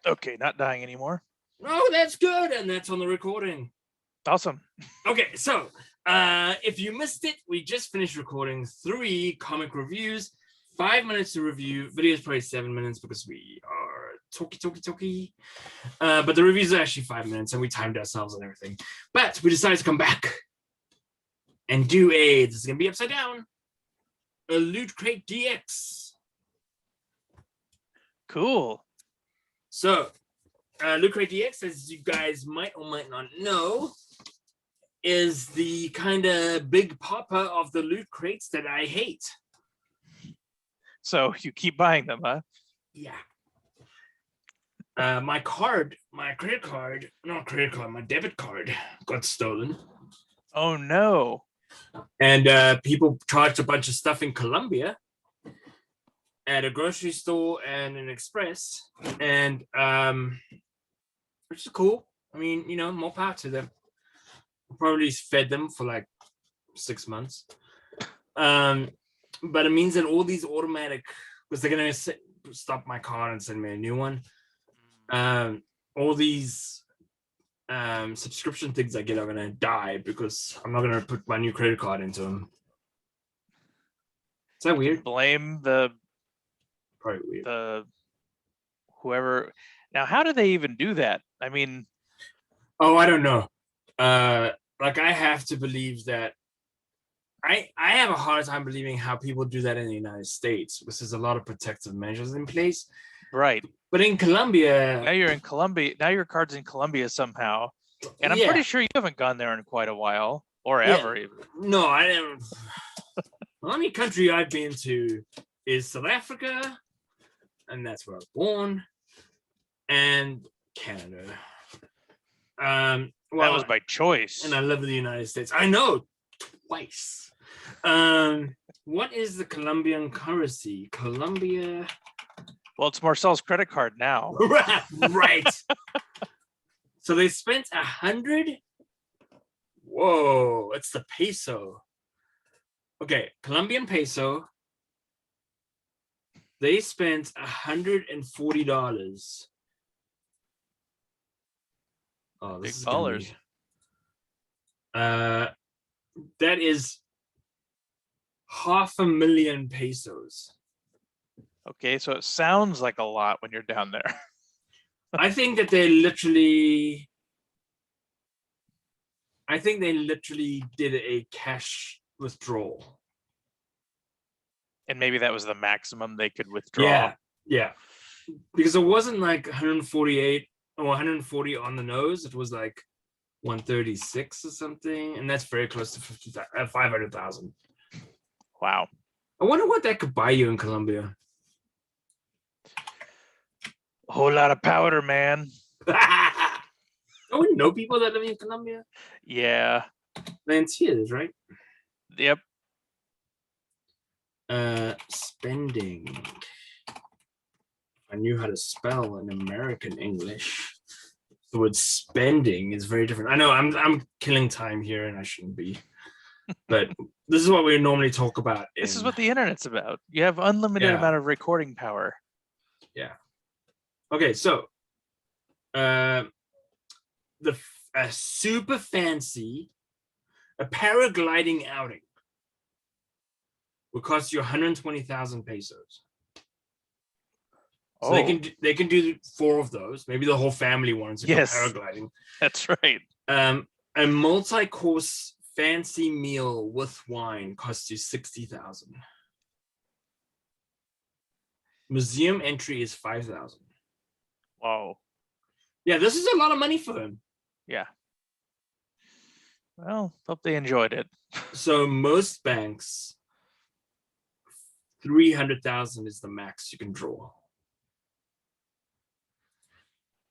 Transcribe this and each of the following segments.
Okay, not dying anymore. Oh, that's good. And that's on the recording. Awesome. Okay, so if you missed it, we just finished recording 3 comic reviews, 5 minutes to review. Video is probably 7 minutes because we are talky. But the reviews are actually 5 minutes and we timed ourselves and everything. But we decided to come back and do this is going to be upside down, a Loot Crate DX. Cool. So, Loot Crate DX, as you guys might or might not know, is the kind of big popper of the loot crates that I hate. So you keep buying them, huh? Yeah. My debit card got stolen. Oh no. And people charged a bunch of stuff in Colombia at a grocery store and an express. And which is cool. I mean, you know, more power to them. Probably fed them for like 6 months. But it means that all these automatic, because they're going to stop my card and send me a new one. All these subscription things I get are going to die because I'm not going to put my new credit card into them. Is that weird? Blame the Probably weird. Whoever. Now, how do they even do that? I mean, oh, I don't know. Like I have to believe that I have a hard time believing how people do that in the United States, because there's a lot of protective measures in place. Right. But in Colombia, now you're in Colombia. Now your card's in Colombia somehow, and I'm pretty sure you haven't gone there in quite a while or ever. Even. No, I didn't. The only country I've been to is South Africa, and that's where I was born, and Canada. Well, that was by choice. And I live in the United States. I know, twice. What is the Colombian currency? Colombia. Well, it's Marcel's credit card now. Right. So they spent 100. Whoa, it's the peso. Okay, Colombian peso. They spent $140. Oh, big dollars. That is 500,000 pesos. Okay, so it sounds like a lot when you're down there. I think they literally did a cash withdrawal. And maybe that was the maximum they could withdraw. Yeah. Because it wasn't like 148 or 140 on the nose. It was like 136 or something, and that's very close to 500,000. Wow. I wonder what that could buy you in Colombia. A whole lot of powder, man. Don't we know people that live in Colombia? Yeah. Lanciers, right? Yep. Spending. I knew how to spell in American English. The word spending is very different. I know I'm killing time here and I shouldn't be. But this is what we normally talk about. This is what the internet's about. You have unlimited amount of recording power. Yeah. Okay, so super fancy, a paragliding outing will cost you 120,000 pesos. So they can do 4 of those. Maybe the whole family wants to go paragliding. That's right. A multi-course fancy meal with wine costs you 60,000. Museum entry is 5,000. Wow. Yeah, this is a lot of money for him. Yeah. Well, hope they enjoyed it. So most banks, 300,000 is the max you can draw.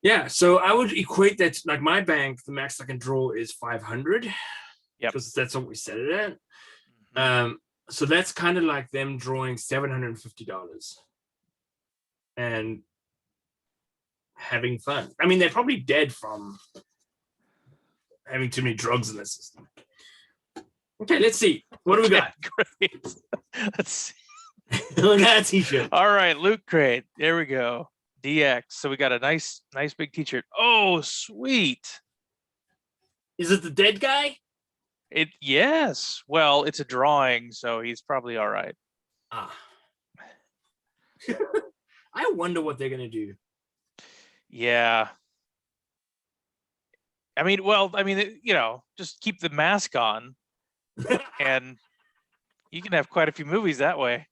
Yeah, so I would equate that, like my bank, the max I can draw is 500. Yeah, because that's what we set it at. Mm-hmm. So that's kind of like them drawing $750 and having fun. I mean, they're probably dead from having too many drugs in the system. Okay, let's see. What do we got? Great. Let's see. Look at that t-shirt. All right, Loot Crate. There we go. DX. So we got a nice big t-shirt. Oh, sweet. Is it the dead guy? Yes. Well, it's a drawing, so he's probably all right. Ah. I wonder what they're gonna do. Yeah. I mean, just keep the mask on, and you can have quite a few movies that way.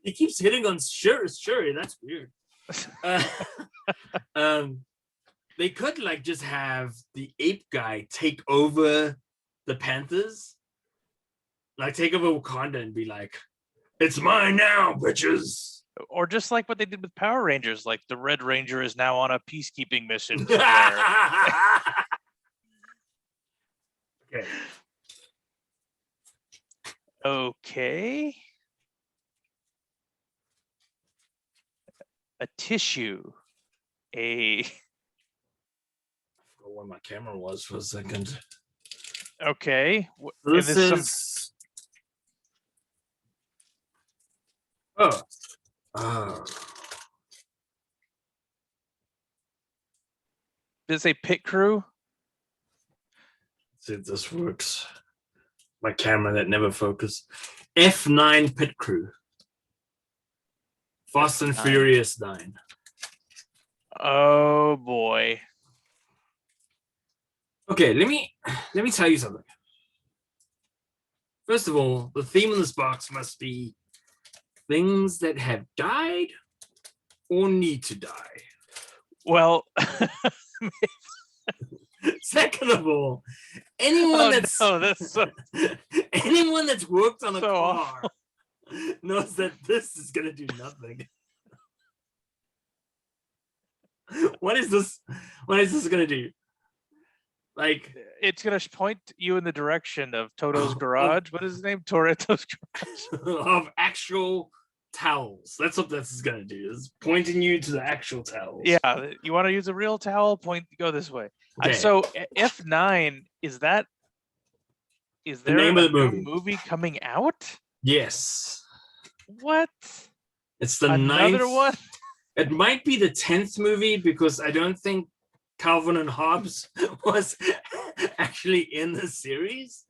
He keeps hitting on Shuri. That's weird. They could like just have the ape guy take over the Panthers, like take over Wakanda and be like, "It's mine now, bitches." Or just like what they did with Power Rangers, like the Red Ranger is now on a peacekeeping mission somewhere. Okay. Okay. A tissue. I forgot where my camera was for a second. Okay. This is Did it say pit crew? Let's see if this works. My camera that never focused. F9 pit crew. Fast and Furious 9. Oh boy. Okay, let me tell you something. First of all, the theme of this box must be things that have died or need to die. Well, second of all, anyone that's worked on a car knows that this is gonna do nothing. What is this gonna do? Like, it's gonna point you in the direction of Toto's garage. What is his name? Toretto's garage. Of actual towels. That's what this is gonna do, is pointing you to the actual towels. Yeah, you want to use a real towel? Go this way. Okay. So F9, is there the name of the movie coming out? Yes. What? It's the another 9th one? It might be the 10th movie, because I don't think Calvin and Hobbes was actually in the series.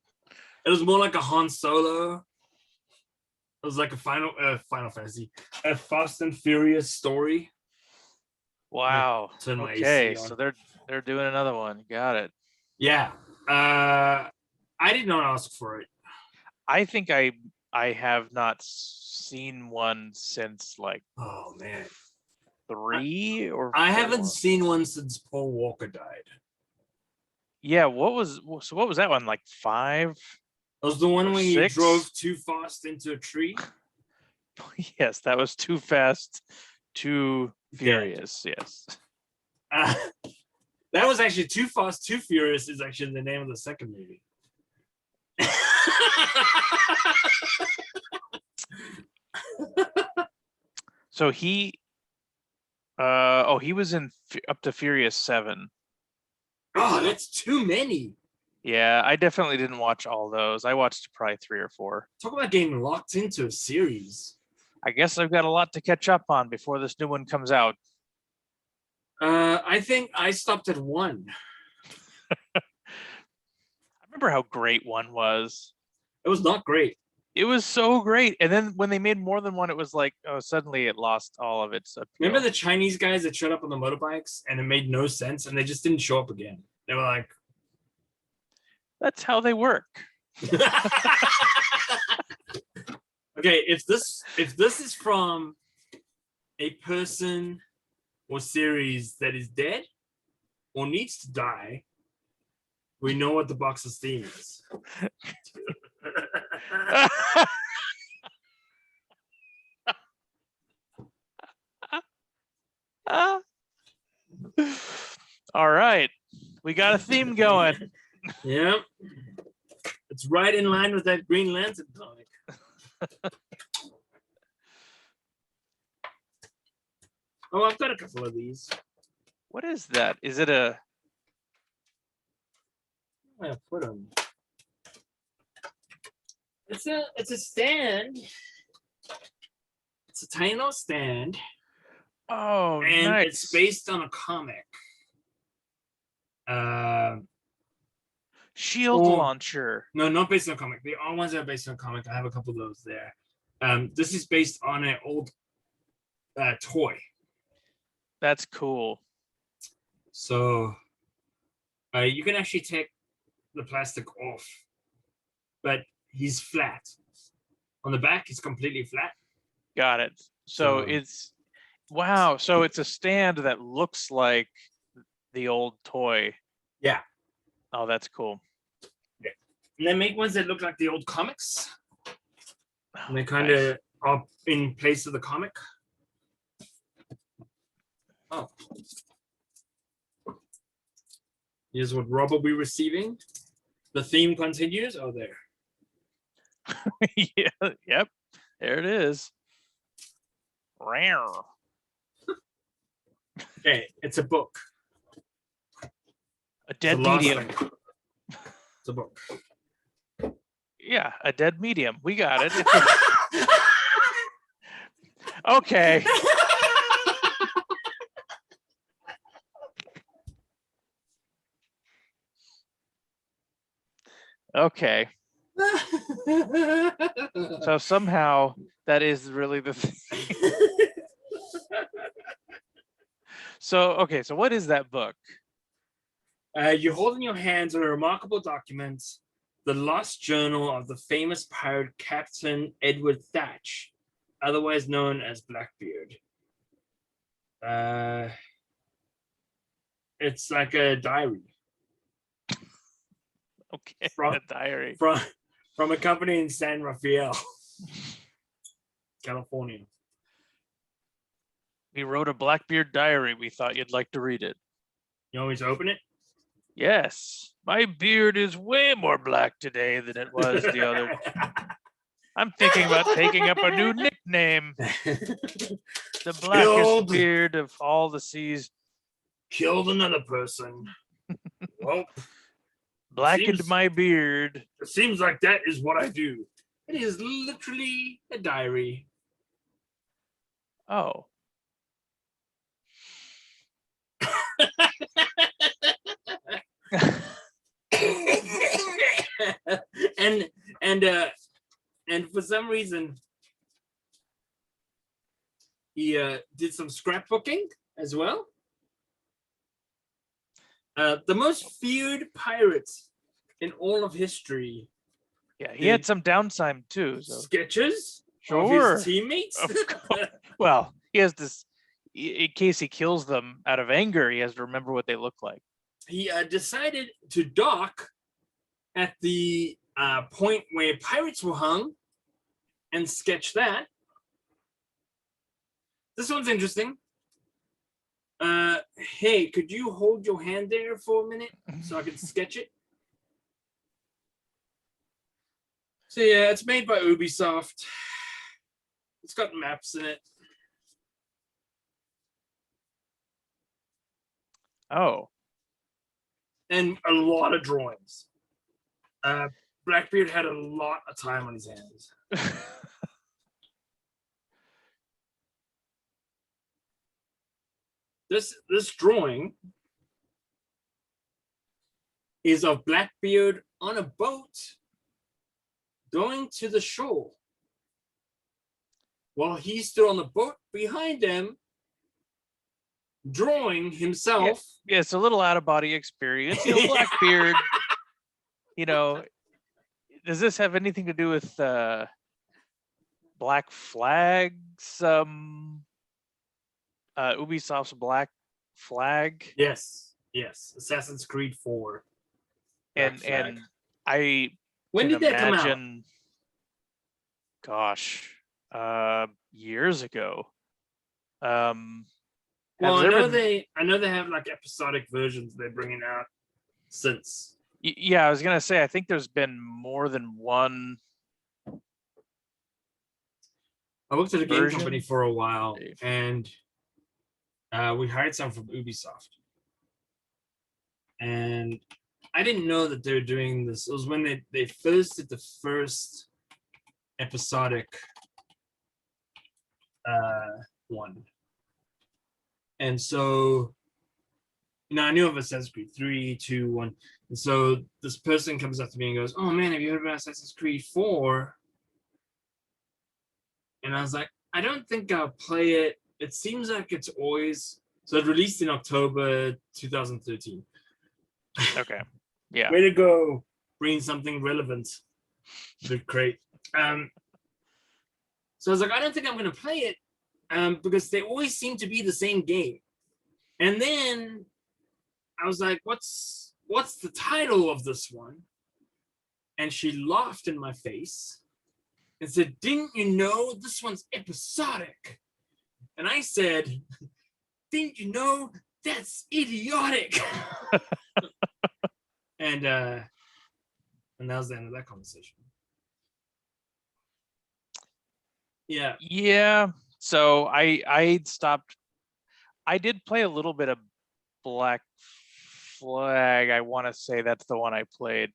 It was more like a Han Solo. It was like a Final Fantasy, a Fast and Furious story. Wow. Okay, so they're doing another one. Got it. Yeah. I did not ask for it. I think I have not seen one since like 3 or 4. I haven't seen one since Paul Walker died. Yeah, what was that one, like 5? It was the one when 6? you drove too fast into a tree. Yes, that was Too Fast, Too Furious. Yes. That was actually Too Fast, Too Furious is actually the name of the second movie. So he was in up to Furious 7. Oh, that's too many. Yeah, I definitely didn't watch all those. I watched probably 3 or 4. Talk about getting locked into a series. I guess I've got a lot to catch up on before this new one comes out. I think I stopped at 1. I remember how great 1 was. It was not great. It was so great. And then when they made more than one, it was like, oh, suddenly it lost all of its appeal. Remember the Chinese guys that showed up on the motorbikes and it made no sense and they just didn't show up again? They were like, that's how they work. Okay, if this is from a person or series that is dead or needs to die, we know what the box's theme is. All right, we got a theme going. Yeah, it's right in line with that Green Lantern comic. Oh, I've got a couple of these. What is that? Is it a? I'm gonna put them. It's a stand. It's a tiny little stand. Oh, and nice. it's based on a comic. Shield or- launcher. No, not based on a comic. The all ones that are based on a comic. I have a couple of those there. This is based on an old toy. That's cool. So you can actually take the plastic off, but he's flat. On the back, he's completely flat. Got it. So it's wow. So it's a stand that looks like the old toy. Yeah. Oh, that's cool. Yeah. And they make ones that look like the old comics. And they kind Nice. of are in place of the comic. Oh. Here's what Rob will be receiving. The theme continues. Oh, there. Yeah. Yep. There it is. Rare. Okay, it's a book. A dead the last medium. thing. It's a book. Yeah, a dead medium. We got it. Okay. Okay. So somehow that is really the thing. So, okay. So what is that book? You hold in your hands a remarkable document, the lost journal of the famous pirate Captain Edward Thatch, otherwise known as Blackbeard. It's like a diary. Okay, From- a diary. From a company in San Rafael, California. We wrote a Blackbeard diary. We thought you'd like to read it. You always open it? Yes, my beard is way more black today than it was the other. I'm thinking about taking up a new nickname. The blackest Killed. beard of all the seas. Killed another person. Well, Blackened Seems- my beard. it seems like that is what I do. It is literally a diary. Oh. and for some reason he did some scrapbooking as well. The most feared pirate in all of history. Yeah, he had some downtime too. So Sketches sure. of his teammates. Of course. Well, he has this. In case he kills them out of anger, he has to remember what they look like. He decided to dock at the point where pirates were hung and sketch that. This one's interesting. Hey, could you hold your hand there for a minute so I can sketch it? So yeah, it's made by Ubisoft. It's got maps in it. Oh. And a lot of drawings. Blackbeard had a lot of time on his hands. This drawing is of Blackbeard on a boat going to the shore. While he stood on the boat behind them, drawing himself. Yeah, it's a little out of body experience. You know, Blackbeard. You know, does this have anything to do with Black Flags? Ubisoft's Black Flag. Yes. Assassin's Creed 4. And I when can did that come out? imagine, gosh, years ago. Well, I know they have like episodic versions they're bringing out since. Yeah, I was gonna say I think there's been more than one. I worked at a game version? company for a while, and we hired some from Ubisoft. And I didn't know that they were doing this. It was when they first did the first episodic one. And so, I knew of Assassin's Creed 3, 2, 1. And so this person comes up to me and goes, "Oh man, have you heard about Assassin's Creed 4?" And I was like, "I don't think I'll play it. It seems like it's always..." So it released in October 2013. Okay. Yeah. Way to go, bring something relevant. LootCrate. So I was like, I don't think I'm going to play it because they always seem to be the same game. And then I was like, what's the title of this one? And she laughed in my face and said, "Didn't you know this one's episodic?" And I said, "Didn't you know that's idiotic?" and that was the end of that conversation. Yeah. Yeah. So I stopped. I did play a little bit of Black Flag. I want to say that's the one I played.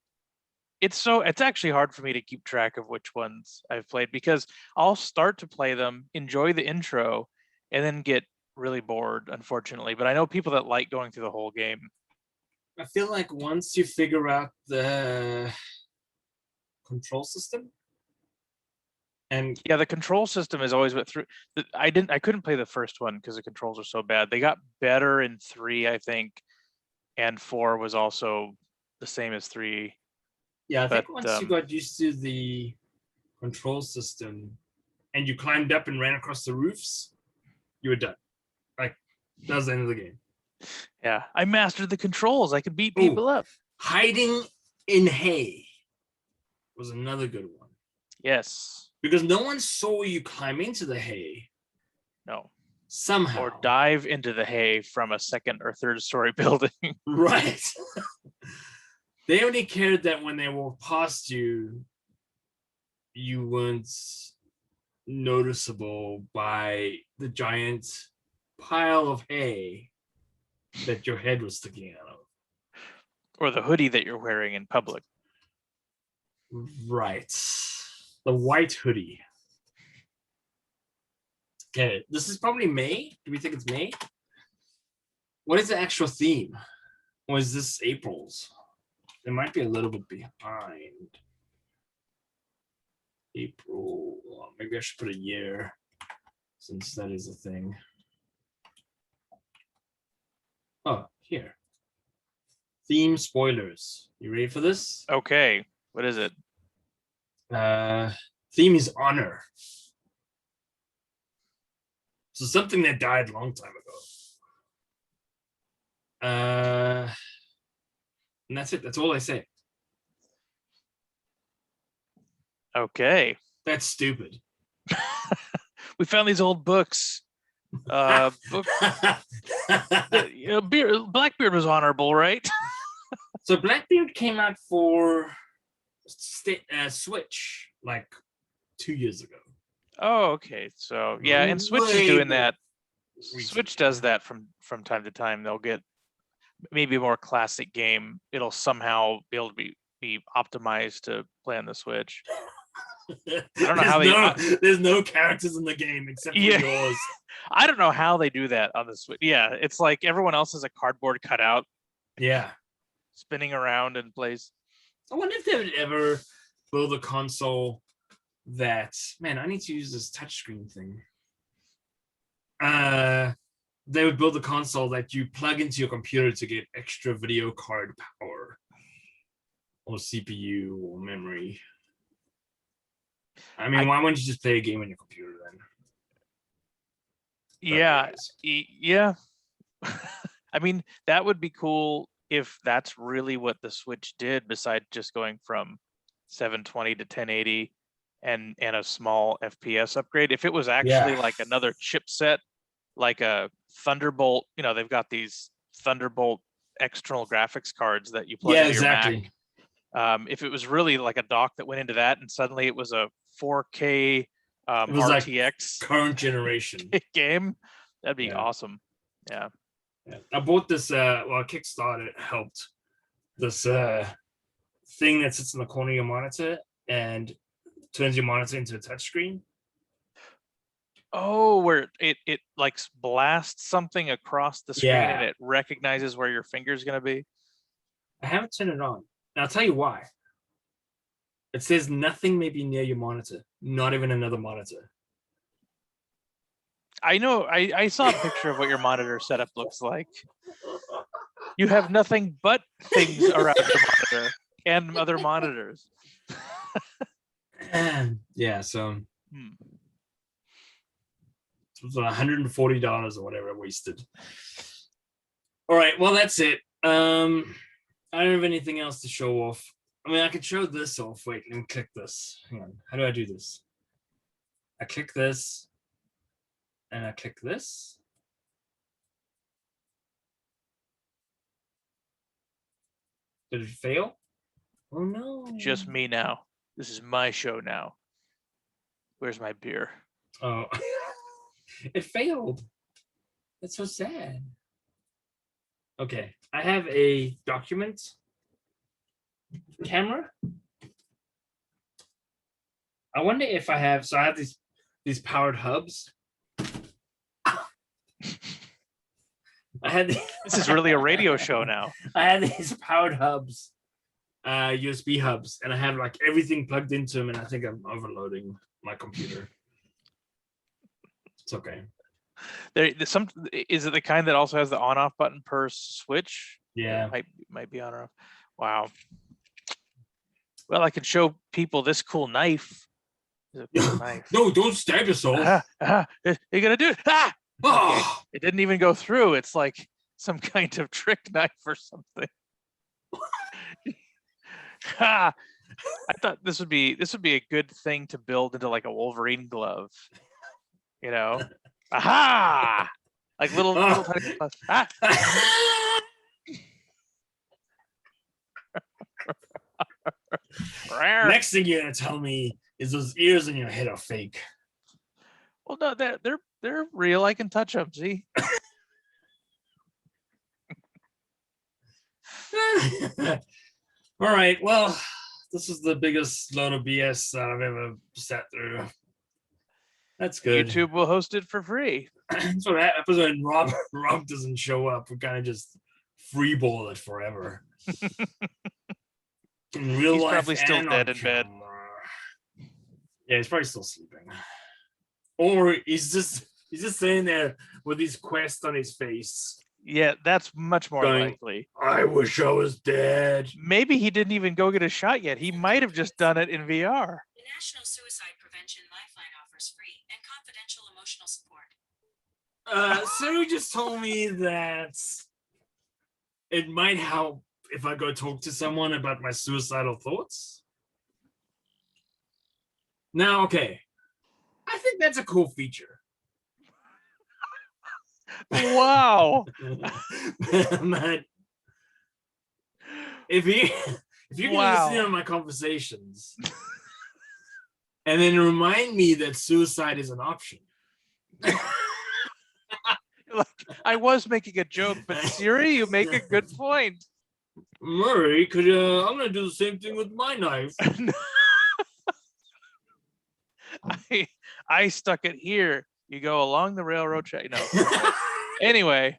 It's actually hard for me to keep track of which ones I've played because I'll start to play them, enjoy the intro, and then get really bored, unfortunately. But I know people that like going through the whole game. I feel like once you figure out the control system, and yeah, the control system is always what through. I couldn't play the first one because the controls are so bad. They got better in 3, I think, and 4 was also the same as 3. yeah, I think But once you got used to the control system and you climbed up and ran across the roofs, you were done. Like, that was the end of the game. yeah, I mastered the controls. I could beat Ooh, people up. hiding in hay was another good one. Yes. Because no one saw you climb into the hay. No. Somehow. Or dive into the hay from a second or third story building. Right. They only cared that when they walked past you, you weren't noticeable by the giant pile of hay that your head was sticking out of. Or the hoodie that you're wearing in public. Right. The white hoodie. Okay, this is probably May. Do we think it's May? What is the actual theme? Or is this April's? It might be a little bit behind. April. Maybe I should put a year since that is a thing. Oh, here. Theme spoilers. You ready for this? Okay. What is it? Theme is honor. So something that died a long time ago. And that's it. That's all I say. Okay. That's stupid. We found these old books. Blackbeard was honorable, right? So Blackbeard came out for Switch like 2 years ago. Oh, okay. So yeah, and Switch is doing that. Switch does that from time to time. They'll get maybe a more classic game. It'll somehow be able to be optimized to play on the Switch. I don't know how there's no characters in the game except for yours. I don't know how they do that on the Switch. Yeah, it's like everyone else has a cardboard cutout. Yeah. Spinning around in place. I wonder if they would ever build a console that, man, I need to use this touchscreen thing. They would build a console that you plug into your computer to get extra video card power or CPU or memory. I mean, why wouldn't you just play a game on your computer then? Yeah, yeah. I mean, that would be cool if that's really what the Switch did, besides just going from 720 to 1080 and a small FPS upgrade. If it was actually like another chipset, like a Thunderbolt, they've got these Thunderbolt external graphics cards that you plug into your Mac. If it was really like a dock that went into that and suddenly it was a 4K it was RTX like current generation game, that'd be awesome. Yeah. I bought this Kickstarter helped this thing that sits in the corner of your monitor and turns your monitor into a touchscreen. Oh, where it like blasts something across the screen and Yeah. it recognizes where your finger's gonna be. I haven't turned it on. And I'll tell you why. It says nothing may be near your monitor, not even another monitor. I know. I saw a picture of what your monitor setup looks like. You have nothing but things around your monitor and other monitors. Yeah, so Hmm. it was $140 or whatever I wasted. All right, well, that's it. I don't have anything else to show off. I mean, I could show this off. Wait, let me click this. Hang on. How do I do this? I click this, and I click this. Did it fail? Oh, no. Just me now. This is my show now. Where's my beer? Oh, it failed. That's so sad. Okay, I have a document camera. I wonder if I have, so I have these powered hubs. I had This is really a radio show now. I had these powered hubs, USB hubs, and I have like everything plugged into them, and I think I'm overloading my computer. It's okay. There's some. Is it the kind that also has the on-off button per switch? Yeah. It might be on or off. Wow. Well, I could show people this cool knife. Cool knife. No, don't stab yourself. You're gonna do it. Ah! Okay. It didn't even go through. It's like some kind of trick knife or something. I thought this would be a good thing to build into like a Wolverine glove. You know? Aha! Like little tiny gloves. Ah! Next thing you're gonna tell me is those ears in your head are fake. Well, no, they're real. I can touch them. See? All right. Well, this is the biggest load of BS that I've ever sat through. That's good. YouTube will host it for free. That's what happens when Rob doesn't show up. We kind of just freeball it forever. In real He's life, probably still and dead on in bed. camera. Yeah, he's probably still sleeping, or he's just sitting there with his quest on his face. Yeah, that's much more Going, likely. I wish I was dead. Maybe he didn't even go get a shot yet. He might have just done it in VR. The National Suicide Prevention Lifeline offers free and confidential emotional support. Siri just told me that it might help if I go talk to someone about my suicidal thoughts. Now, okay, I think that's a cool feature. Wow. But if you can listen to my conversations and then remind me that suicide is an option. Like, I was making a joke, but Siri, you make a good point. Murray, I'm gonna do the same thing with my knife. I stuck it here. You go along the railroad track. No. Anyway.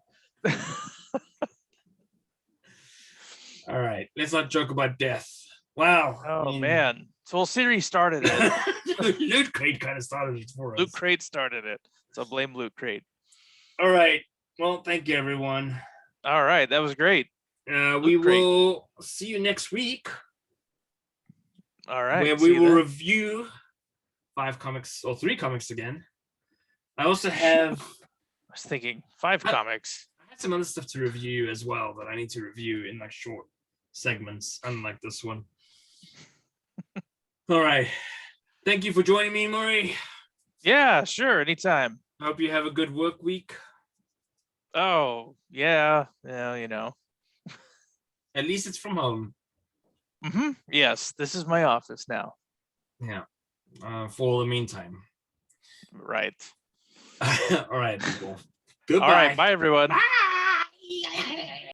All right, let's not joke about death. Wow. Oh man. So well, Siri started it. LootCrate kind of started it for us. LootCrate started it. So blame LootCrate. All right. Well, thank you, everyone. All right, that was great. We will see you next week. All right. Where we will review 5 comics or 3 comics again. I also have. I was thinking 5 comics. I had some other stuff to review as well that I need to review in like short segments, unlike this one. All right. Thank you for joining me, Murray. Yeah, sure. Anytime. I hope you have a good work week. Oh, yeah. Yeah, you know. At least it's from home. Mm-hmm. Yes, this is my office now. Yeah. For the meantime. Right. All right, people. Goodbye. All right. Bye, everyone. Bye.